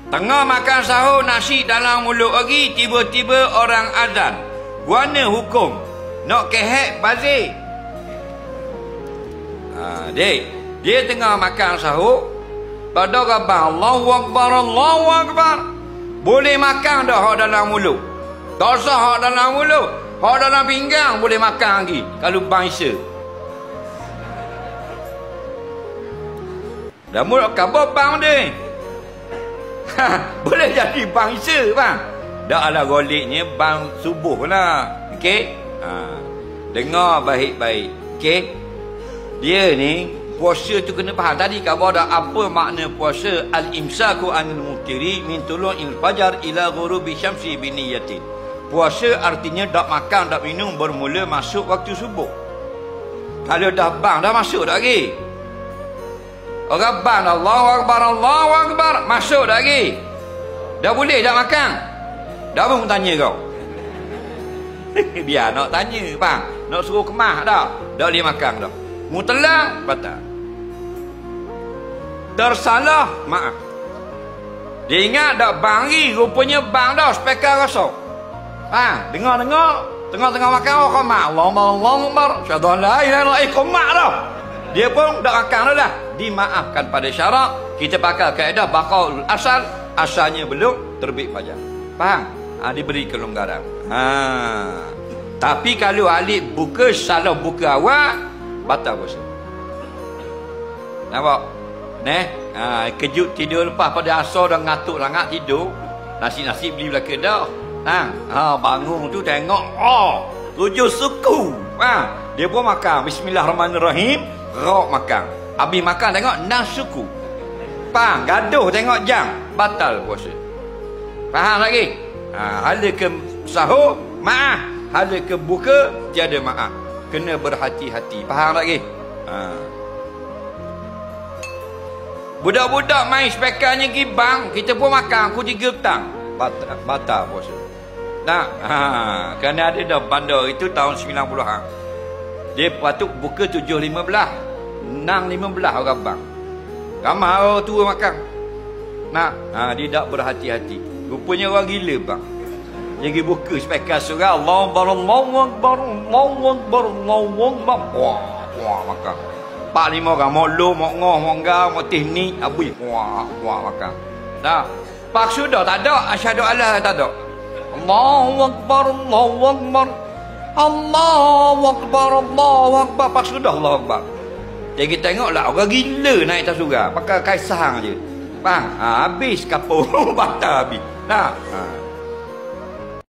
Tengah makan sahur, nasi dalam mulut lagi, tiba-tiba orang azan. Guana hukum nak kehek bazir. Dek, dia tengah makan sahur, pada kata Allahu Akbar, Allahu Akbar. Boleh makan dah hak dalam mulut. Tak usah hak dalam mulut, hak dalam pinggang boleh makan lagi kalau bangsa. Dah mulut khabar bang dia. Boleh jadi bangsa bang. Dah ala goliknya bang subuh lah. Okey? Dengar baik-baik. Okey? Dia ni puasa tu kena faham. Tadi khabar dah apa makna puasa. Al-imsaku anil muftiri min tulu'il fajar ila ghurubi syamsi bi niyatin. Puasa artinya tak makan, tak minum bermula masuk waktu subuh. Kalau dah bang dah masuk dah lagi. Orang bang Allahu Akbar, Allahu Akbar, masuk dah lagi. Dah boleh dah makan. Dah pun tanya kau. Biar nak tanya bang, nak suruh kemah dah. Dah boleh makan dah. Mutlak batal. Tersalah, maaf. Dia ingat dak bangi, rupanya bang dah spekar kosong. Dengar-dengar tengah-tengah makan orang mak Allahu Akbar, syahadu la ilaha illallah dah. Dia pun dak makan dah. Dimaafkan pada syarak. Kita pakai kaedah baqaul asal, asalnya belum terbit fajar. Faham? Diberi kelonggaran. Tapi kalau alif buka salah buka awal, batal puasa. Nampak? Kejut tidur lepas pada asar dah ngatuk sangat tidur. Nasi-nasi beli belakang dah. Bangun tu tengok 7 suku. Dia pun makan bismillahirrahmanirrahim, rok makan. Habis makan tengok 6 suku. Faham? Gaduh tengok jam, batal puasa. Faham lagi? Hala ke sahur, maaf. Hala ke buka, tiada maaf. Kena berhati-hati. Faham lagi? Budak-budak main spekarnya pergi bang, kita pun makan aku 3 petang. Batal puasa. Kerana ada dah bandar itu tahun 90-an. Dia patut buka 7.15, 6.15 orang bang. Ramai orang tua makan. Dia tak berhati-hati. Rupanya orang gila bang. Dia pergi buka spekar surah Allahu Akbar, Allahu Akbar, Allahu Akbar, Allahu Akbar. Wah makan. 4-5 orang mau lo, mau ngoh, mau ngau, mau teknik, habis. Wah makan. Pak sudah tak ada, asyhadu alla tak ada. Allahu Akbar, Allahu Akbar. Allahu Akbar, Allahu Akbar. Pak sudah Allahu Akbar. Jadi kita tengoklah orang gila naik atas surah, pakai kaisang je. Faham? Habis kapur batal habis.